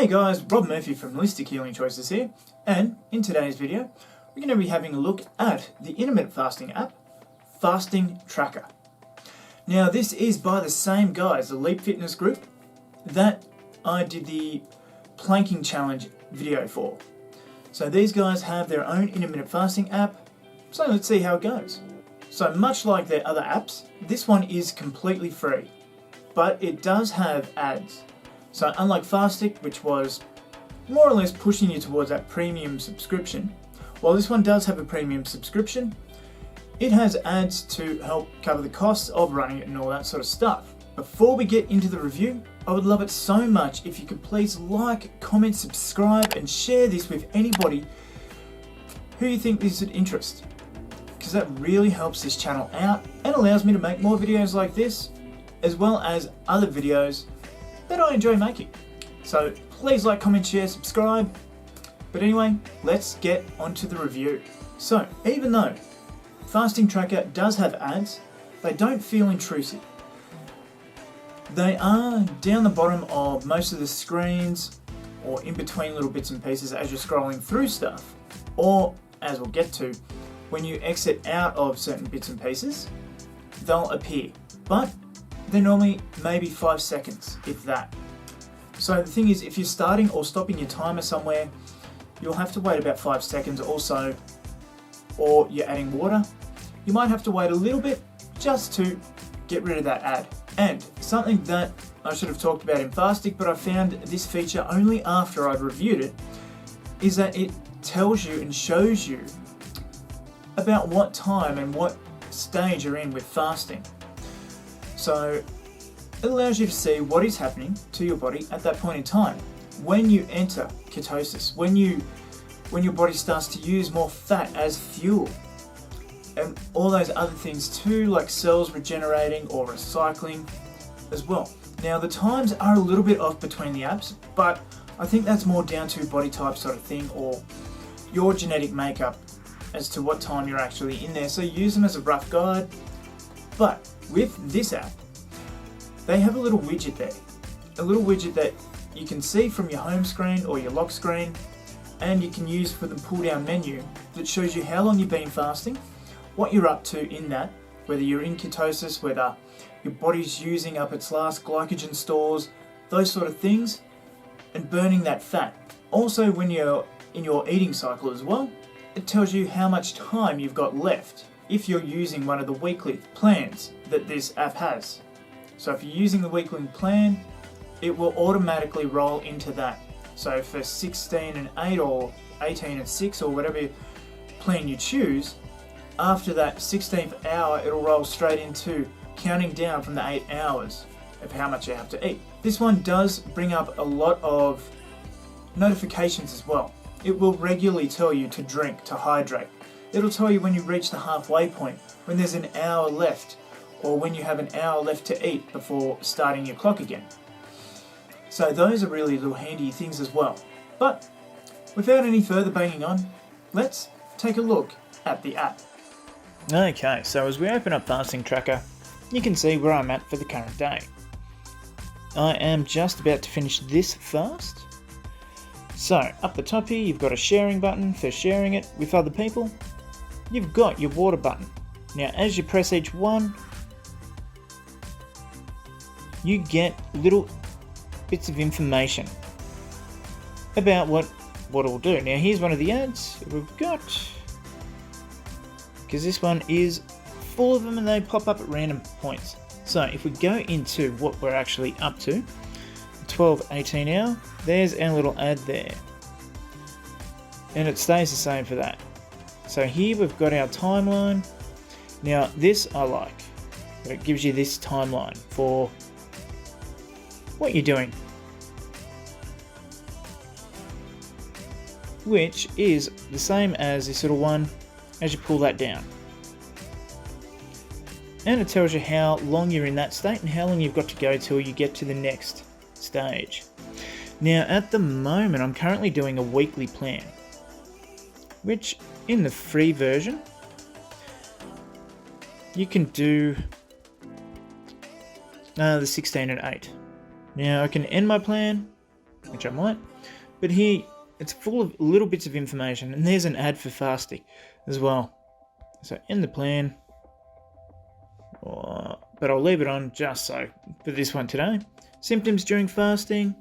Hey guys, Rob Murphy from Holistic Healing Choices here, and in today's video we're going to be having a look at the intermittent fasting app, Fasting Tracker. Now this is by the same guys, the Leap Fitness group, that I did the planking challenge video for. So these guys have their own intermittent fasting app, so let's see how it goes. So much like their other apps, this one is completely free, but it does have ads. So unlike Fastic, which was more or less pushing you towards that premium subscription, while this one does have a premium subscription, it has ads to help cover the costs of running it and all that sort of stuff. Before we get into the review, I would love it so much if you could please like, comment, subscribe and share this with anybody who you think this would interest, because that really helps this channel out and allows me to make more videos like this, as well as other videos that I enjoy making. So please like, comment, share, subscribe. But anyway, let's get onto the review. So even though Fasting Tracker does have ads, they don't feel intrusive. They are down the bottom of most of the screens or in between little bits and pieces as you're scrolling through stuff, or as we'll get to, when you exit out of certain bits and pieces, they'll appear. But they're normally maybe 5 seconds, if that. So the thing is, if you're starting or stopping your timer somewhere, you'll have to wait about 5 seconds or so, or you're adding water, you might have to wait a little bit just to get rid of that ad. And something that I should have talked about in Fastic, but I found this feature only after I'd reviewed it, is that it tells you and shows you about what time and what stage you're in with fasting. So it allows you to see what is happening to your body at that point in time. When you enter ketosis, when your body starts to use more fat as fuel, and all those other things too, like cells regenerating or recycling as well. Now the times are a little bit off between the apps, but I think that's more down to body type sort of thing, or your genetic makeup as to what time you're actually in there. So use them as a rough guide. But with this app, they have a little widget there. A little widget that you can see from your home screen or your lock screen, and you can use for the pull down menu that shows you how long you've been fasting, what you're up to in that, whether you're in ketosis, whether your body's using up its last glycogen stores, those sort of things, and burning that fat. Also, when you're in your eating cycle as well, it tells you how much time you've got left if you're using one of the weekly plans that this app has. So if you're using the weekly plan, it will automatically roll into that. So for 16 and 8 or 18 and 6 or whatever plan you choose, after that 16th hour, it'll roll straight into counting down from the 8 hours of how much you have to eat. This one does bring up a lot of notifications as well. It will regularly tell you to drink, to hydrate. It'll tell you when you reach the halfway point, when there's an hour left, or when you have an hour left to eat before starting your clock again. So those are really little handy things as well. But without any further banging on, let's take a look at the app. Okay, so as we open up Fasting Tracker, you can see where I'm at for the current day. I am just about to finish this fast. So up the top here, you've got a sharing button for sharing it with other people. You've got your water button. Now as you press each one, you get little bits of information about what it'll do. Now here's one of the ads we've got, because this one is full of them and they pop up at random points. So if we go into what we're actually up to, 12-18 hour, there's our little ad there, and it stays the same for that. So here we've got our timeline. Now this I like, it gives you this timeline for what you're doing, which is the same as this little one as you pull that down, and it tells you how long you're in that state and how long you've got to go till you get to the next stage. Now at the moment I'm currently doing a weekly plan, which in the free version you can do the 16 and 8. Now I can end my plan which I might. But here, it's full of little bits of information, and there's an ad for fasting as well. So in the plan, but I'll leave it on just so for this one today. Symptoms during fasting,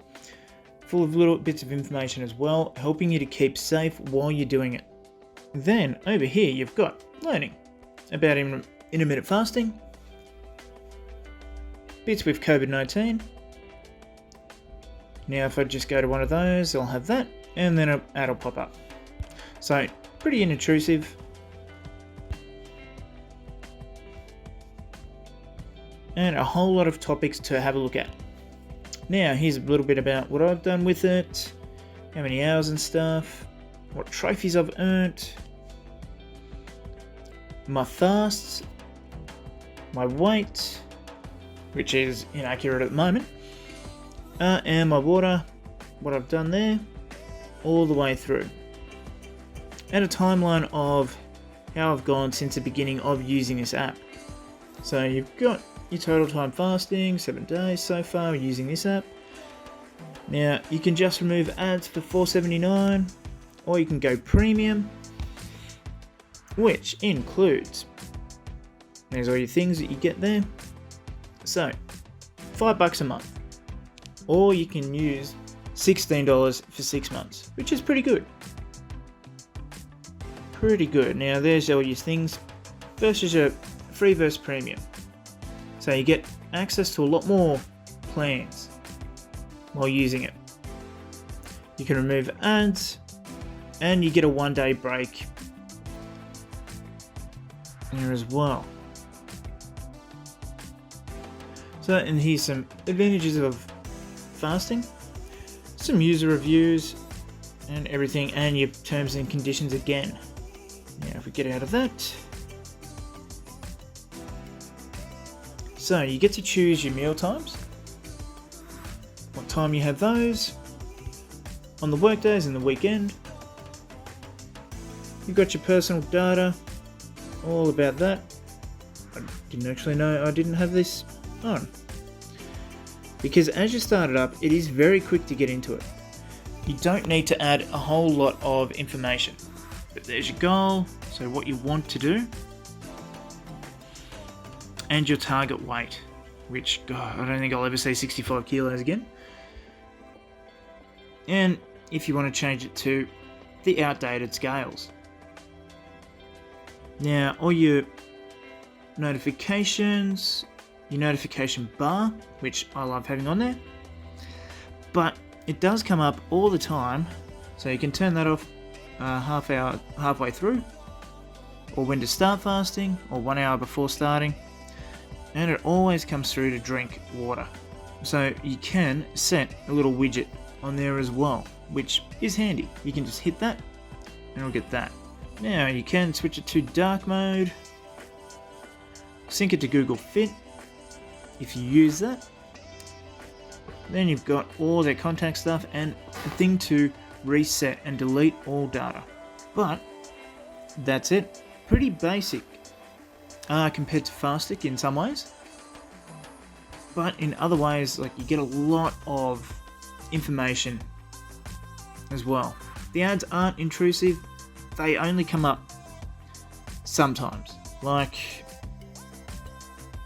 full of little bits of information as well, helping you to keep safe while you're doing it. Then over here, you've got learning about intermittent fasting, bits with COVID-19. Now if I just go to one of those, I'll have that, and then an ad will pop up. So pretty inintrusive. And a whole lot of topics to have a look at. Now here's a little bit about what I've done with it, how many hours and stuff, what trophies I've earned, my fasts, my weight, which is inaccurate at the moment, and my water, what I've done there, all the way through. And a timeline of how I've gone since the beginning of using this app. So you've got your total time fasting, 7 days so far using this app. Now you can just remove ads for $4.79, or you can go premium, which includes, there's all your things that you get there. So $5 a month, or you can use $16 for 6 months, which is pretty good. Pretty good. Now there's all your things versus your free versus premium. So you get access to a lot more plans while using it. You can remove ads, and you get a 1-day break there as well. So, and here's some advantages of fasting, some user reviews and everything, and your terms and conditions again. Now if we get out of that, so you get to choose your meal times, what time you have those, on the work days and the weekend. You've got your personal data, all about that. I didn't actually know I didn't have this on, because as you start it up, it is very quick to get into it. You don't need to add a whole lot of information, but there's your goal, so what you want to do, and your target weight, which, God, I don't think I'll ever say 65 kilos again. And if you want to change it to the outdated scales. Now, all your notifications, your notification bar, which I love having on there, but it does come up all the time, so you can turn that off halfway through, or when to start fasting, or 1 hour before starting. And it always comes through to drink water. So you can set a little widget on there as well, which is handy. You can just hit that and it'll get that. Now you can switch it to dark mode, sync it to Google Fit if you use that. Then you've got all their contact stuff and a thing to reset and delete all data. But that's it. Pretty basic compared to fasting in some ways, but in other ways, like, you get a lot of information as well. The ads aren't intrusive, they only come up sometimes. Like,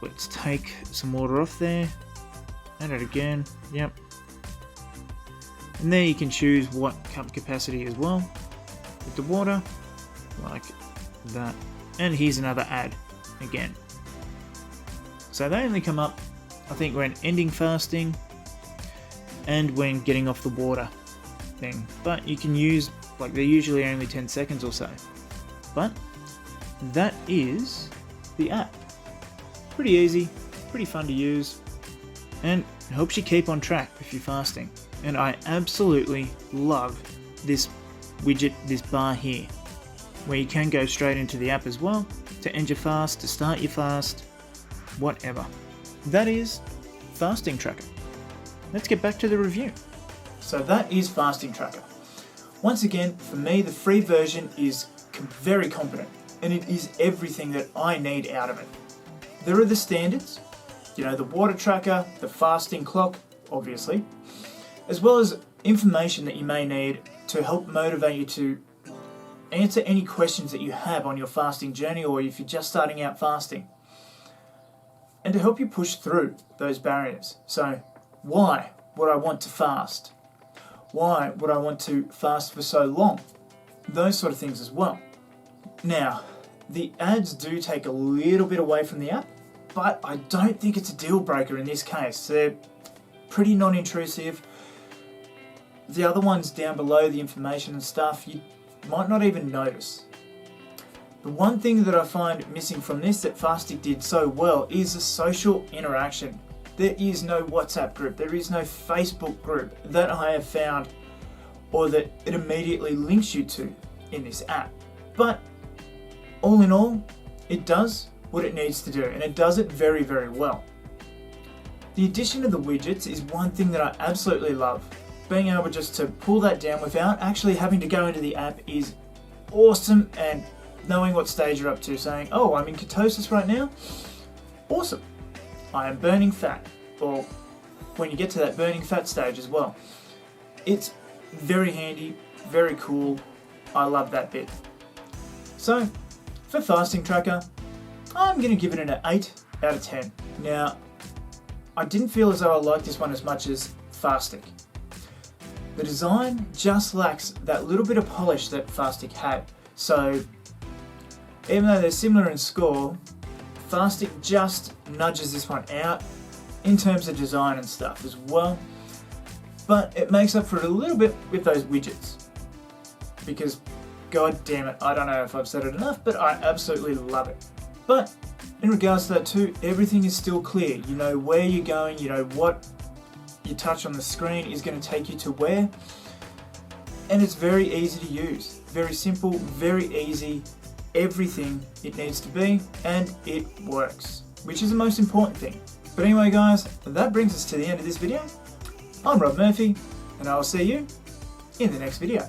let's take some water off there, add it again, yep. And there you can choose what cup capacity as well with the water, like that. And here's another ad again. So they only come up, I think, when ending fasting and when getting off the water thing. But you can use, like, they're usually only 10 seconds or so. But that is the app. Pretty easy, pretty fun to use, and it helps you keep on track if you're fasting. And I absolutely love this widget, this bar here, where you can go straight into the app as well to end your fast, to start your fast, whatever. That is Fasting Tracker. Let's get back to the review. So that is Fasting Tracker. Once again, for me, the free version is very competent, and it is everything that I need out of it. There are the standards, the water tracker, the fasting clock, obviously, as well as information that you may need to help motivate you to answer any questions that you have on your fasting journey, or if you're just starting out fasting, and to help you push through those barriers. So, why would I want to fast? Why would I want to fast for so long? Those sort of things as well. Now, the ads do take a little bit away from the app, but I don't think it's a deal breaker in this case. They're pretty non-intrusive. The other ones down below, the information and stuff, you might not even notice. The one thing that I find missing from this that Fastic did so well is the social interaction. There is no WhatsApp group, there is no Facebook group that I have found or that it immediately links you to in this app. But all in all, it does what it needs to do, and it does it very, very well. The addition of the widgets is one thing that I absolutely love. Being able just to pull that down without actually having to go into the app is awesome, and knowing what stage you're up to, saying, oh, I'm in ketosis right now, awesome. I am burning fat, or when you get to that burning fat stage as well. It's very handy, very cool. I love that bit. So, for Fasting Tracker, I'm going to give it an 8 out of 10. Now, I didn't feel as though I liked this one as much as Fastic. The design just lacks that little bit of polish that Fastic had. So, even though they're similar in score, Fastic just nudges this one out in terms of design and stuff as well. But it makes up for it a little bit with those widgets. Because, god damn it, I don't know if I've said it enough, but I absolutely love it. But, in regards to that too, everything is still clear. You know where you're going, you know what you touch on the screen is going to take you to where. And it's very easy to use. Very simple, very easy. Everything it needs to be, and it works, which is the most important thing. But anyway guys, that brings us to the end of this video. I'm Rob Murphy, and I will see you in the next video.